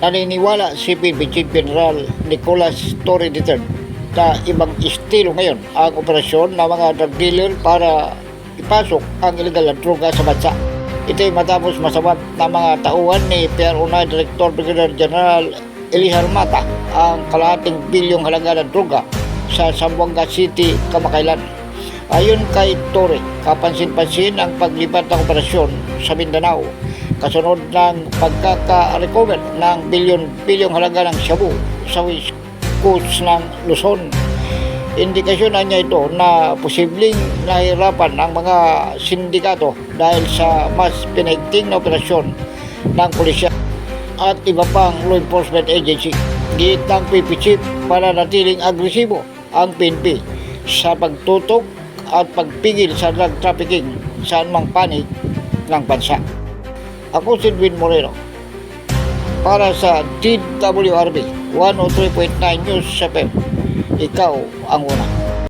Naniniwala si PNP Chief General Nicolas Torre III na ibang estilo ngayon ang operasyon ng mga drug dealer para ipasok ang illegal na droga sa bansa. Ito ay matapos masawat ng mga tauhan ni PRO9 Director Brigadier General Elihar Mata ang kalahating bilyong halaga ng droga sa Zamboanga City, Kamakailan. Ayon kay Torre, kapansin-pansin ang paglipat ng operasyon sa Mindanao kasunod ng pagkaka-recover ng bilyong halaga ng shabu sa West Coast ng Luzon. Indikasyon na niya ito na posibleng nahirapan ang mga sindikato dahil sa mas pinagting na operasyon ng pulisya at iba pang law enforcement agency. Giit ng PNP Chief para natiling agresibo ang PNP sa pagtutok at pagpigil sa drug trafficking sa anumang panig ng bansa. Ako si Edwin Moreno para sa DWRB 103.9 News FM. Ikaw ang una.